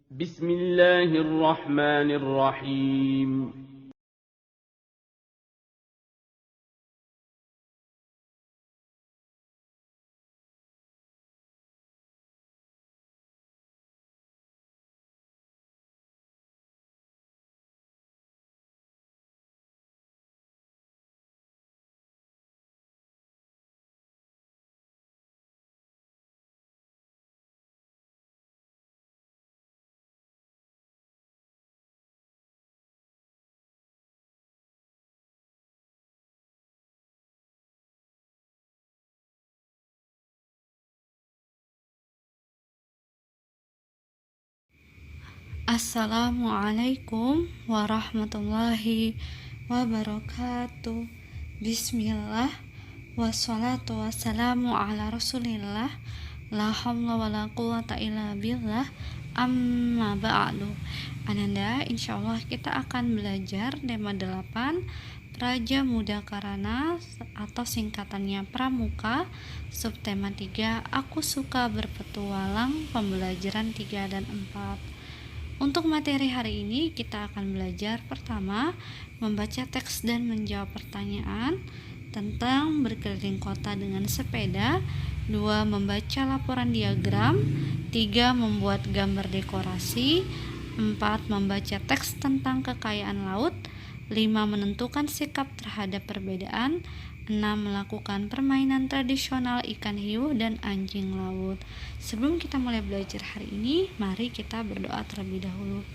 بسم الله الرحمن الرحيم. Assalamualaikum warahmatullahi wabarakatuh. Bismillah, wassalatu wassalamu ala rasulillah, la haula wala quwata illa billah, amma ba'du. Ananda, insyaallah kita akan belajar tema 8 Praja Muda Karana atau singkatannya Pramuka, subtema 3 Aku Suka Berpetualang, pembelajaran 3 dan 4. Untuk materi hari ini kita akan belajar pertama membaca teks dan menjawab pertanyaan tentang berkeliling kota dengan sepeda, 2 membaca laporan diagram, 3 membuat gambar dekorasi, 4 membaca teks tentang kekayaan laut, 5 menentukan sikap terhadap perbedaan, 6 melakukan permainan tradisional ikan hiu dan anjing laut. Sebelum kita mulai belajar hari ini, mari kita berdoa terlebih dahulu.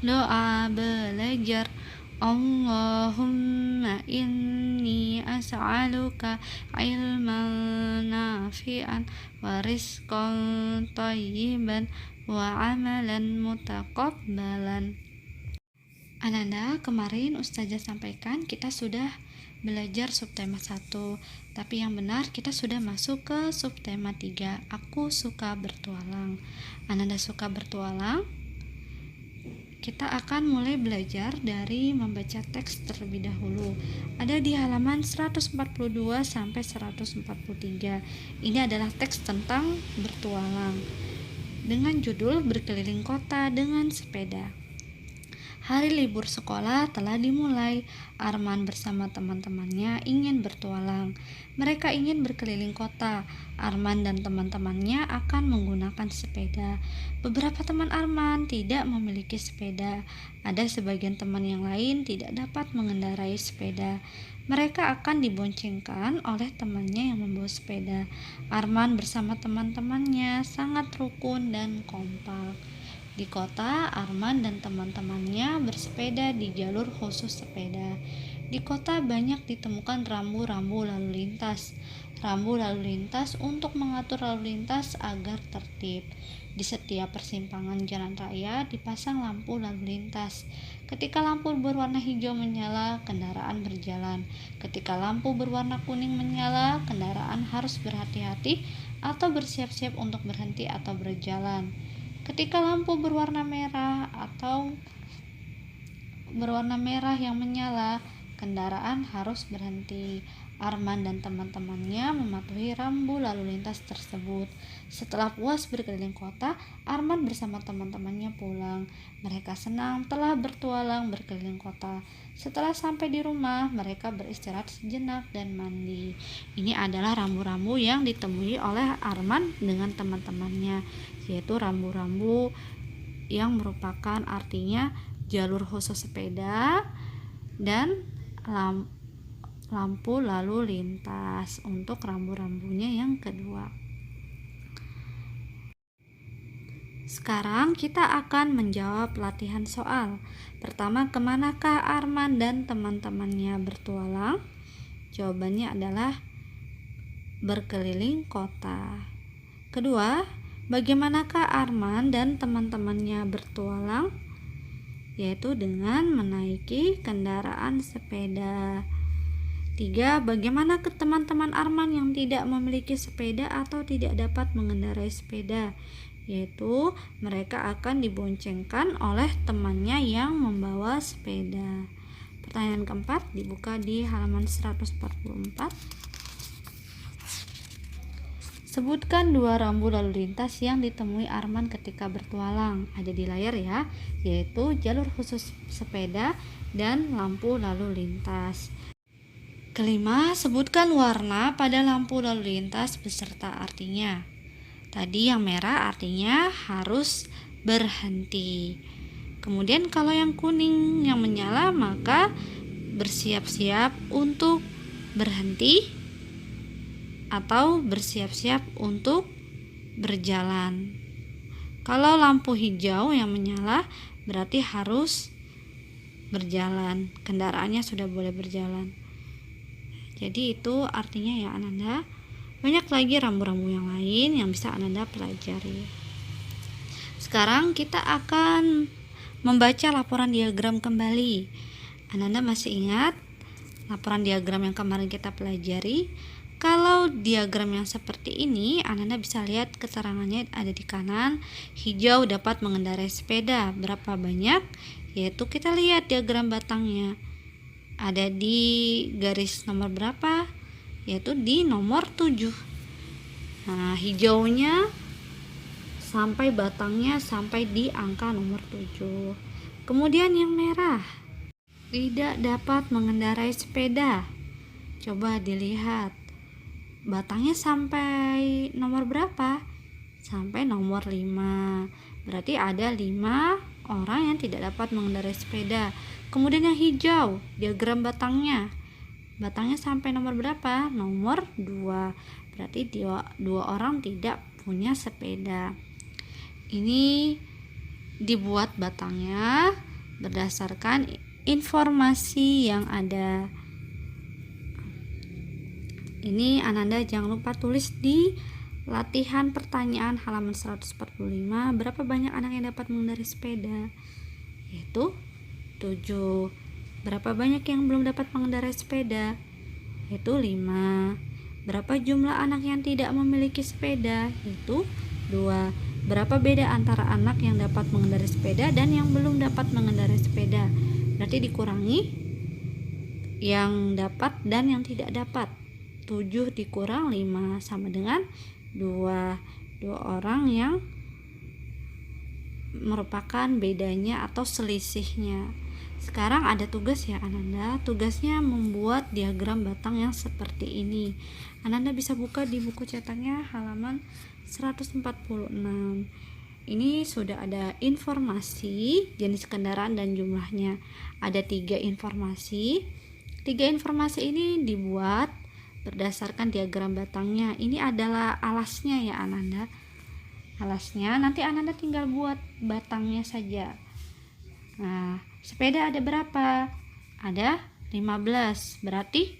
Doa belajar. Allahumma inni as'aluka ilman nafi'an wa rizqan thayyiban wa amalan mutaqabbalan. Ananda, kemarin Ustazah sampaikan kita sudah belajar subtema 1, tapi yang benar kita sudah masuk ke subtema 3, Aku Suka Bertualang. Ananda suka bertualang? Kita akan mulai belajar dari membaca teks terlebih dahulu. Ada di halaman 142 sampai 143. Ini adalah teks tentang bertualang dengan judul Berkeliling Kota dengan Sepeda. Hari libur sekolah telah dimulai. Arman bersama teman-temannya ingin bertualang. Mereka ingin berkeliling kota. Arman dan teman-temannya akan menggunakan sepeda. Beberapa teman Arman tidak memiliki sepeda. Ada sebagian teman yang lain tidak dapat mengendarai sepeda. Mereka akan diboncengkan oleh temannya yang membawa sepeda. Arman bersama teman-temannya sangat rukun dan kompak. Di kota, Arman dan teman-temannya bersepeda di jalur khusus sepeda. Di kota banyak ditemukan rambu-rambu lalu lintas. Rambu lalu lintas untuk mengatur lalu lintas agar tertib. Di setiap persimpangan jalan raya dipasang lampu lalu lintas. Ketika lampu berwarna hijau menyala, kendaraan berjalan. Ketika lampu berwarna kuning menyala, kendaraan harus berhati-hati atau bersiap-siap untuk berhenti atau berjalan. Ketika lampu berwarna merah yang menyala, kendaraan harus berhenti. Arman dan teman-temannya mematuhi rambu lalu lintas tersebut. Setelah puas berkeliling kota, Arman bersama teman-temannya pulang. Mereka senang telah bertualang berkeliling kota. Setelah sampai di rumah, mereka beristirahat sejenak dan mandi. Ini adalah rambu-rambu yang ditemui oleh Arman dengan teman-temannya, yaitu rambu-rambu yang merupakan artinya jalur khusus sepeda dan lampu lalu lintas untuk rambu-rambunya yang kedua. Sekarang kita akan menjawab latihan soal. Pertama, kemanakah Arman dan teman-temannya bertualang? Jawabannya adalah berkeliling kota. Kedua, bagaimanakah Arman dan teman-temannya bertualang? Yaitu dengan menaiki kendaraan sepeda. 3. Bagaimana ke teman-teman Arman yang tidak memiliki sepeda atau tidak dapat mengendarai sepeda? Yaitu mereka akan diboncengkan oleh temannya yang membawa sepeda. Pertanyaan keempat dibuka di halaman 144. Sebutkan 2 rambu lalu lintas yang ditemui Arman ketika bertualang. Ada di layar ya, yaitu jalur khusus sepeda dan lampu lalu lintas. Kelima, sebutkan warna pada lampu lalu lintas beserta artinya. Tadi yang merah artinya harus berhenti. Kemudian kalau yang kuning yang menyala maka bersiap-siap untuk berhenti atau bersiap-siap untuk berjalan. Kalau lampu hijau yang menyala berarti harus berjalan, kendaraannya sudah boleh berjalan. Jadi itu artinya ya Ananda. Banyak lagi rambu-rambu yang lain yang bisa Ananda pelajari. Sekarang kita akan membaca laporan diagram kembali. Ananda masih ingat laporan diagram yang kemarin kita pelajari? Kalau diagram yang seperti ini, Ananda bisa lihat keterangannya ada di kanan. Hijau dapat mengendarai sepeda. Berapa banyak? Yaitu kita lihat diagram batangnya. Ada di garis nomor berapa? Yaitu di nomor 7. Nah, hijaunya sampai batangnya sampai di angka nomor 7. Kemudian yang merah tidak dapat mengendarai sepeda. Coba dilihat. Batangnya sampai nomor berapa? Sampai nomor 5. Berarti ada 5 orang yang tidak dapat mengendarai sepeda. Kemudian yang hijau, diagram batangnya. Batangnya sampai nomor berapa? Nomor 2. Berarti 2 orang tidak punya sepeda. Ini dibuat batangnya berdasarkan informasi yang ada. Ini Ananda jangan lupa tulis di latihan pertanyaan halaman 145, berapa banyak anak yang dapat mengendarai sepeda? Yaitu 7. Berapa banyak yang belum dapat mengendarai sepeda? Yaitu 5. Berapa jumlah anak yang tidak memiliki sepeda? Yaitu 2. Berapa beda antara anak yang dapat mengendarai sepeda dan yang belum dapat mengendarai sepeda? Berarti dikurangi yang dapat dan yang tidak dapat. 7 dikurang 5 sama dengan 2 orang yang merupakan bedanya atau selisihnya. Sekarang ada tugas ya Ananda. Tugasnya membuat diagram batang yang seperti ini. Ananda bisa buka di buku cetaknya halaman 146. Ini sudah ada informasi jenis kendaraan dan jumlahnya. Ada 3 informasi. 3 informasi ini dibuat berdasarkan diagram batangnya. Ini adalah alasnya ya Ananda. Alasnya nanti Ananda tinggal buat batangnya saja. Nah, sepeda ada berapa? Ada 15. Berarti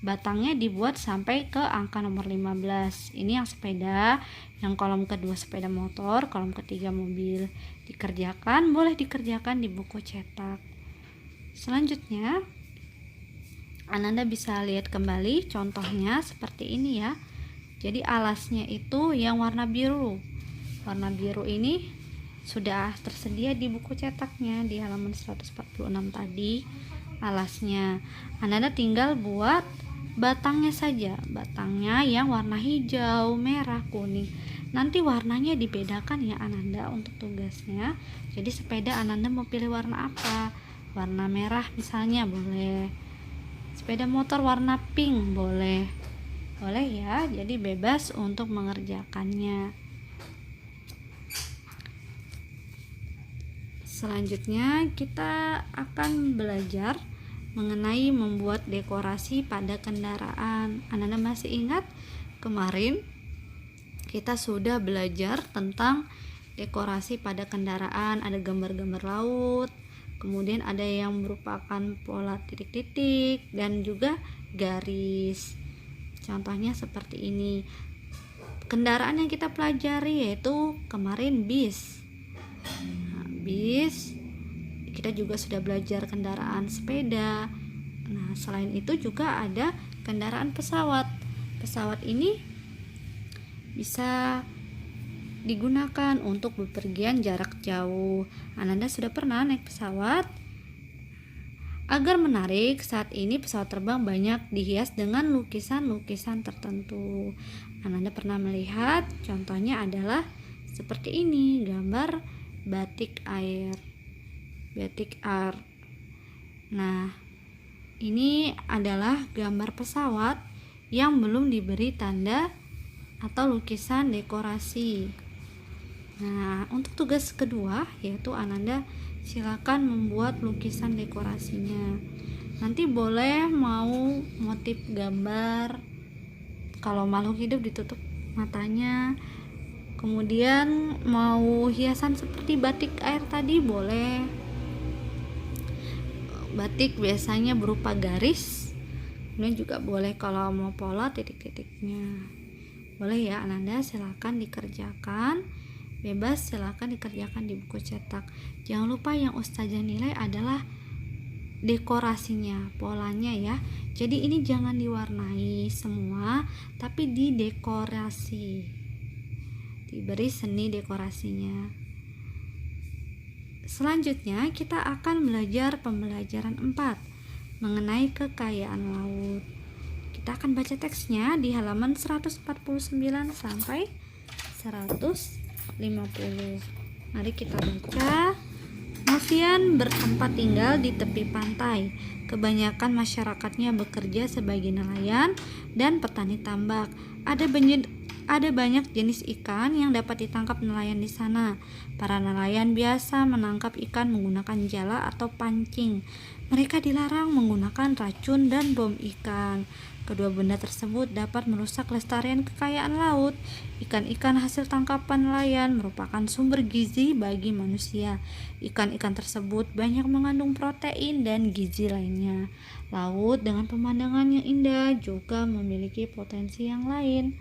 batangnya dibuat sampai ke angka nomor 15. Ini yang sepeda, yang kolom kedua sepeda motor, kolom ketiga mobil. Dikerjakan, boleh dikerjakan di buku cetak. Selanjutnya Ananda bisa lihat kembali contohnya seperti ini ya. Jadi alasnya itu yang warna biru. Warna biru ini sudah tersedia di buku cetaknya di halaman 146 tadi alasnya. Ananda tinggal buat batangnya saja. Batangnya yang warna hijau, merah, kuning. Nanti warnanya dibedakan ya Ananda untuk tugasnya. Jadi sepeda Ananda mau pilih warna apa? Warna merah misalnya boleh. Sepeda motor warna pink boleh ya, jadi bebas untuk mengerjakannya. Selanjutnya kita akan belajar mengenai membuat dekorasi pada kendaraan. Ananda masih ingat kemarin kita sudah belajar tentang dekorasi pada kendaraan, ada gambar-gambar laut, kemudian ada yang merupakan pola titik-titik dan juga garis. Contohnya seperti ini. Kendaraan yang kita pelajari yaitu kemarin bis. Nah, bis. Kita juga sudah belajar kendaraan sepeda. Nah, selain itu juga ada kendaraan pesawat. Pesawat ini bisa digunakan untuk bepergian jarak jauh. Ananda sudah pernah naik pesawat? Agar menarik, saat ini pesawat terbang banyak dihias dengan lukisan-lukisan tertentu. Ananda pernah melihat, contohnya adalah seperti ini, gambar batik air, batik art. Nah, ini adalah gambar pesawat yang belum diberi tanda atau lukisan dekorasi. Nah, untuk tugas kedua yaitu Ananda silakan membuat lukisan dekorasinya. Nanti boleh mau motif gambar, kalau makhluk hidup ditutup matanya, kemudian mau hiasan seperti batik air tadi boleh. Batik biasanya berupa garis, kemudian juga boleh kalau mau pola titik-titiknya. Boleh ya Ananda, silakan dikerjakan, bebas silakan dikerjakan di buku cetak. Jangan lupa yang Ustazah nilai adalah dekorasinya, polanya ya. Jadi ini jangan diwarnai semua, tapi didekorasi, diberi seni dekorasinya. Selanjutnya kita akan belajar pembelajaran 4 mengenai kekayaan laut. Kita akan baca teksnya di halaman 149 sampai 150. Mari kita baca. Novian bertempat tinggal di tepi pantai. Kebanyakan masyarakatnya bekerja sebagai nelayan dan petani tambak. Ada banyak jenis ikan yang dapat ditangkap nelayan di sana. Para nelayan biasa menangkap ikan menggunakan jala atau pancing. Mereka dilarang menggunakan racun dan bom ikan. Kedua benda tersebut dapat merusak kelestarian kekayaan laut. Ikan-ikan hasil tangkapan nelayan merupakan sumber gizi bagi manusia. Ikan-ikan tersebut banyak mengandung protein dan gizi lainnya. Laut dengan pemandangan yang indah juga memiliki potensi yang lain.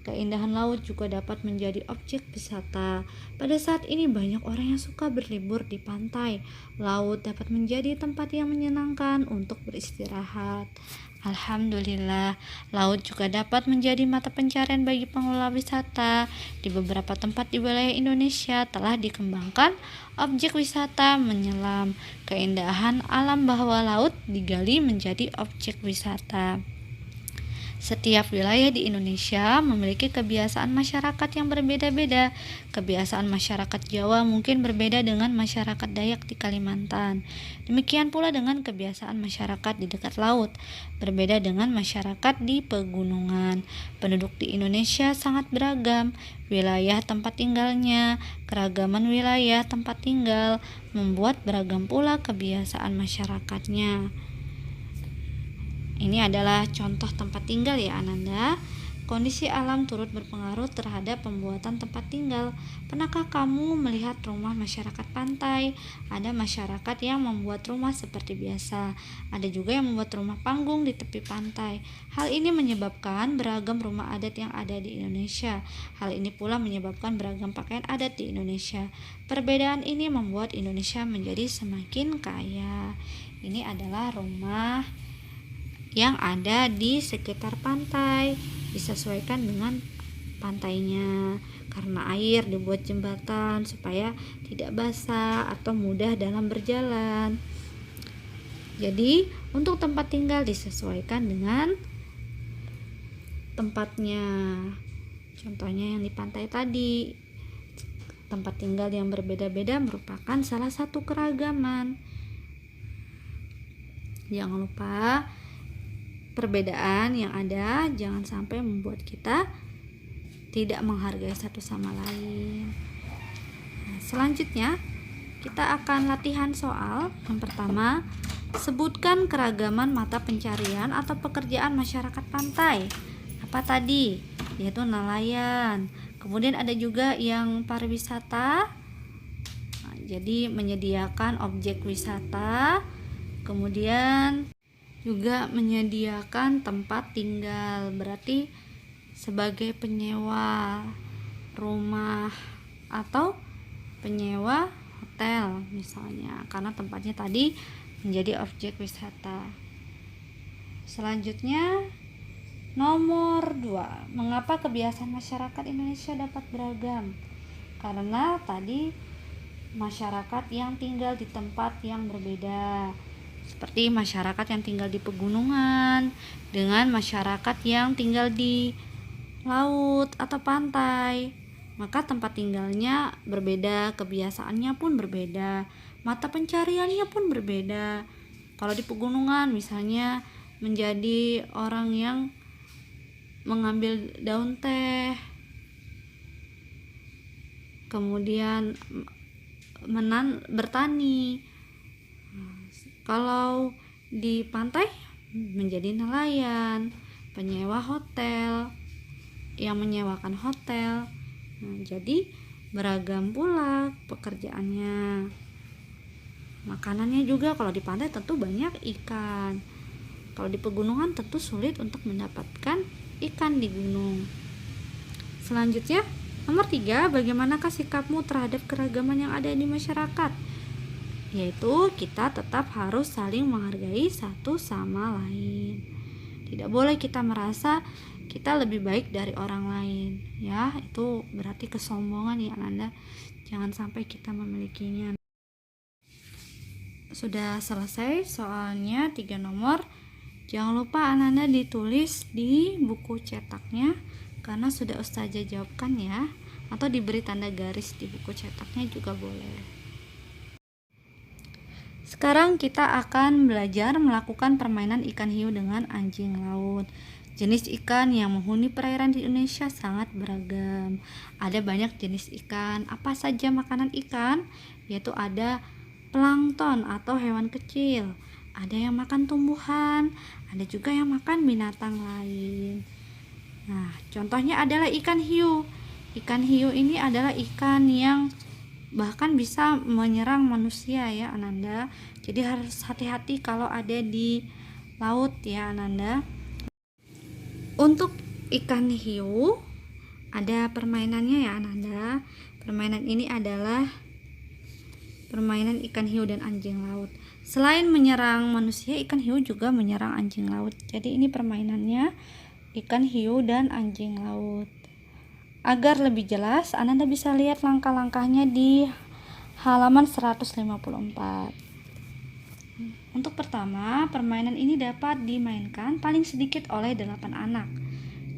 Keindahan laut juga dapat menjadi objek wisata. Pada saat ini banyak orang yang suka berlibur di pantai. Laut dapat menjadi tempat yang menyenangkan untuk beristirahat. Alhamdulillah, laut juga dapat menjadi mata pencarian bagi pengelola wisata. Di beberapa tempat di wilayah Indonesia telah dikembangkan objek wisata menyelam. Keindahan alam bawah laut digali menjadi objek wisata. Setiap wilayah di Indonesia memiliki kebiasaan masyarakat yang berbeda-beda. Kebiasaan masyarakat Jawa mungkin berbeda dengan masyarakat Dayak di Kalimantan. Demikian pula dengan kebiasaan masyarakat di dekat laut, berbeda dengan masyarakat di pegunungan. Penduduk di Indonesia sangat beragam. Wilayah tempat tinggalnya, keragaman wilayah tempat tinggal membuat beragam pula kebiasaan masyarakatnya. Ini adalah contoh tempat tinggal ya Ananda. Kondisi alam turut berpengaruh terhadap pembuatan tempat tinggal. Pernahkah kamu melihat rumah masyarakat pantai? Ada masyarakat yang membuat rumah seperti biasa. Ada juga yang membuat rumah panggung di tepi pantai. Hal ini menyebabkan beragam rumah adat yang ada di Indonesia. Hal ini pula menyebabkan beragam pakaian adat di Indonesia. Perbedaan ini membuat Indonesia menjadi semakin kaya. Ini adalah rumah yang ada di sekitar pantai, disesuaikan dengan pantainya. Karena air dibuat jembatan supaya tidak basah atau mudah dalam berjalan. Jadi untuk tempat tinggal disesuaikan dengan tempatnya. Contohnya yang di pantai tadi, tempat tinggal yang berbeda-beda merupakan salah satu keragaman. Jangan lupa perbedaan yang ada jangan sampai membuat kita tidak menghargai satu sama lain. Nah, selanjutnya kita akan latihan soal. Yang pertama, sebutkan keragaman mata pencarian atau pekerjaan masyarakat pantai. Apa tadi? Yaitu nelayan. Kemudian ada juga yang pariwisata. Nah, jadi menyediakan objek wisata. Kemudian juga menyediakan tempat tinggal, berarti sebagai penyewa rumah atau penyewa hotel misalnya, karena tempatnya tadi menjadi objek wisata. Selanjutnya nomor 2, mengapa kebiasaan masyarakat Indonesia dapat beragam? Karena tadi masyarakat yang tinggal di tempat yang berbeda, seperti masyarakat yang tinggal di pegunungan dengan masyarakat yang tinggal di laut atau pantai, maka tempat tinggalnya berbeda, kebiasaannya pun berbeda, mata pencariannya pun berbeda. Kalau di pegunungan misalnya menjadi orang yang mengambil daun teh, kemudian bertani. Kalau di pantai menjadi nelayan, penyewa hotel, yang menyewakan hotel. Jadi beragam pula pekerjaannya. Makanannya juga kalau di pantai tentu banyak ikan. Kalau di pegunungan tentu sulit untuk mendapatkan ikan di gunung. Selanjutnya, nomor 3, bagaimanakah sikapmu terhadap keragaman yang ada di masyarakat? Yaitu kita tetap harus saling menghargai satu sama lain. Tidak boleh kita merasa kita lebih baik dari orang lain, ya. Itu berarti kesombongan ya Ananda. Jangan sampai kita memilikinya. Sudah selesai soalnya 3 nomor. Jangan lupa Ananda ditulis di buku cetaknya karena sudah Ustazah jawabkan ya, atau diberi tanda garis di buku cetaknya juga boleh. Sekarang kita akan belajar melakukan permainan ikan hiu dengan anjing laut. Jenis ikan yang menghuni perairan di Indonesia sangat beragam. Ada banyak jenis ikan. Apa saja makanan ikan? Yaitu ada plankton atau hewan kecil. Ada yang makan tumbuhan, ada juga yang makan binatang lain. Nah, contohnya adalah ikan hiu. Ikan hiu ini adalah ikan yang bahkan bisa menyerang manusia ya Ananda. Jadi harus hati-hati kalau ada di laut ya Ananda. Untuk ikan hiu ada permainannya ya Ananda. Permainan ini adalah permainan ikan hiu dan anjing laut. Selain menyerang manusia, ikan hiu juga menyerang anjing laut. Jadi ini permainannya ikan hiu dan anjing laut. Agar lebih jelas, Ananda bisa lihat langkah-langkahnya di halaman 154. Untuk pertama, permainan ini dapat dimainkan paling sedikit oleh 8 anak.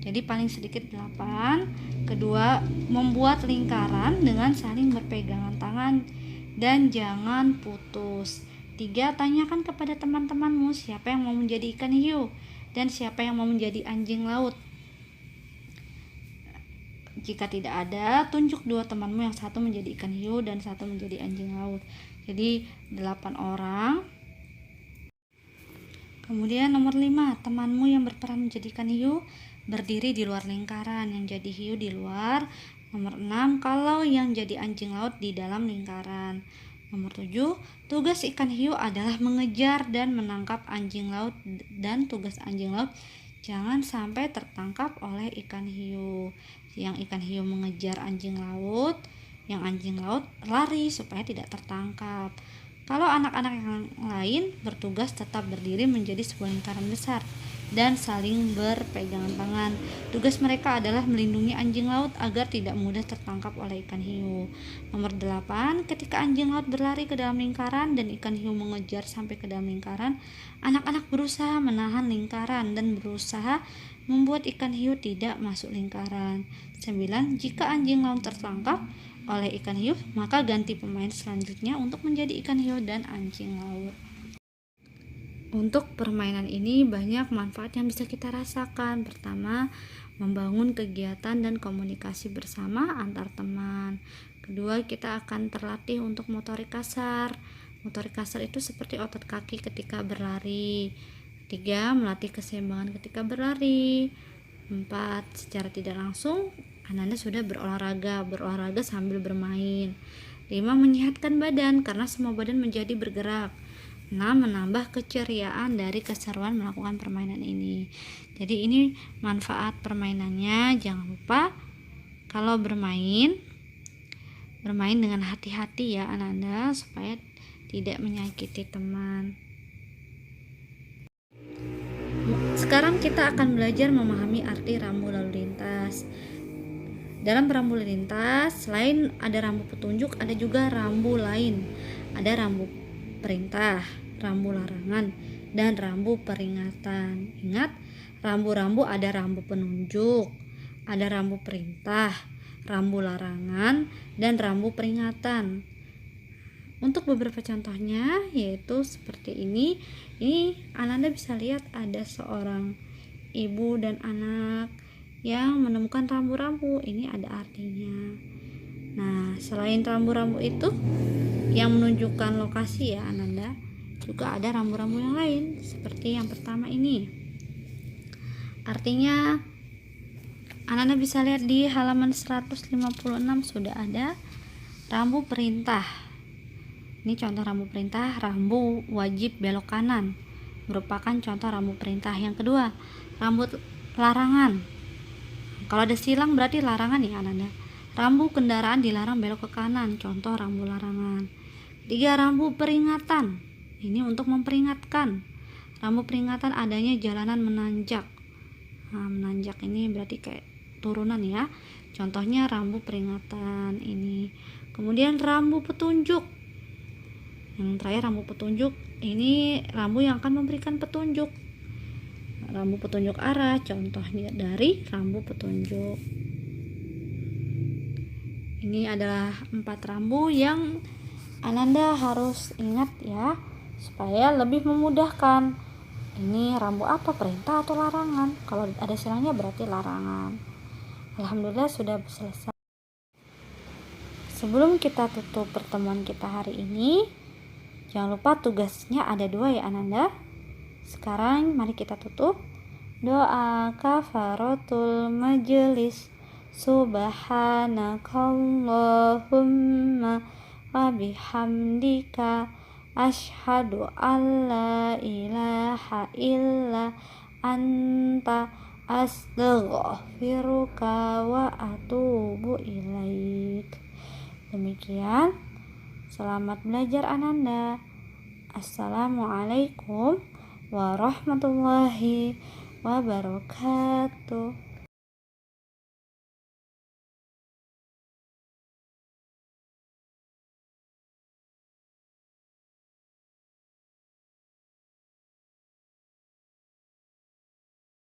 Jadi paling sedikit 8. Kedua, membuat lingkaran dengan saling berpegangan tangan dan jangan putus. 3, tanyakan kepada teman-temanmu siapa yang mau menjadi ikan hiu dan siapa yang mau menjadi anjing laut. Jika tidak ada, tunjuk 2 temanmu, yang satu menjadi ikan hiu dan satu menjadi anjing laut. Jadi 8 orang. Kemudian nomor 5, temanmu yang berperan menjadi ikan hiu berdiri di luar lingkaran, yang jadi hiu di luar. Nomor 6, kalau yang jadi anjing laut di dalam lingkaran. Nomor 7, tugas ikan hiu adalah mengejar dan menangkap anjing laut, dan tugas anjing laut jangan sampai tertangkap oleh ikan hiu. Yang ikan hiu mengejar anjing laut, yang anjing laut lari supaya tidak tertangkap. Kalau anak-anak yang lain bertugas tetap berdiri menjadi sebuah lingkaran besar dan saling berpegangan tangan. Tugas mereka adalah melindungi anjing laut agar tidak mudah tertangkap oleh ikan hiu. Nomor 8, ketika anjing laut berlari ke dalam lingkaran dan ikan hiu mengejar sampai ke dalam lingkaran, anak-anak berusaha menahan lingkaran dan berusaha membuat ikan hiu tidak masuk lingkaran. 9, jika anjing laut tertangkap oleh ikan hiu, maka ganti pemain selanjutnya untuk menjadi ikan hiu dan anjing laut. Untuk permainan ini banyak manfaat yang bisa kita rasakan. Pertama, membangun kegiatan dan komunikasi bersama antar teman. Kedua, kita akan terlatih untuk motorik kasar. Motorik kasar itu seperti otot kaki ketika berlari. 3, melatih keseimbangan ketika berlari. 4, secara tidak langsung Ananda sudah berolahraga sambil bermain. 5, menyehatkan badan karena semua badan menjadi bergerak. 6, menambah keceriaan dari keseruan melakukan permainan ini. Jadi ini manfaat permainannya. Jangan lupa kalau bermain dengan hati-hati ya Ananda, supaya tidak menyakiti teman. Sekarang kita akan belajar memahami arti rambu lalu lintas. Dalam rambu lalu lintas, selain ada rambu petunjuk, ada juga rambu lain. Ada rambu perintah, rambu larangan, dan rambu peringatan. Ingat, rambu-rambu ada rambu penunjuk, Ada rambu perintah, rambu larangan, dan rambu peringatan. Untuk beberapa contohnya yaitu seperti ini. Ini Ananda bisa lihat ada seorang ibu dan anak yang menemukan rambu-rambu. Ini ada artinya. Nah, selain rambu-rambu itu yang menunjukkan lokasi ya Ananda, juga ada rambu-rambu yang lain seperti yang pertama ini. Artinya Ananda bisa lihat di halaman 156 sudah ada rambu perintah. Ini contoh rambu perintah, rambu wajib belok kanan merupakan contoh rambu perintah. Yang kedua, rambu larangan. Kalau ada silang berarti larangan ya Ananda. Rambu kendaraan dilarang belok ke kanan, contoh rambu larangan. 3, rambu peringatan. Ini untuk memperingatkan. Rambu peringatan adanya jalanan menanjak. Nah, menanjak ini berarti kayak turunan ya. Contohnya rambu peringatan ini. Kemudian rambu petunjuk. Yang terakhir rambu petunjuk. Ini rambu yang akan memberikan petunjuk. Rambu petunjuk arah, contohnya dari rambu petunjuk. Ini adalah 4 rambu yang Ananda harus ingat ya, supaya lebih memudahkan. Ini rambu apa, perintah atau larangan? Kalau ada silangnya berarti larangan. Alhamdulillah sudah selesai. Sebelum kita tutup pertemuan kita hari ini, jangan lupa tugasnya ada 2 ya Ananda. Sekarang mari kita tutup. Doa kafaratul majelis. Subhanakallahumma wa bihamdika asyhadu alla ilaha illa anta astaghfiruka wa atubu ilaik. Demikian, selamat belajar Ananda. Assalamualaikum warahmatullahi wabarakatuh.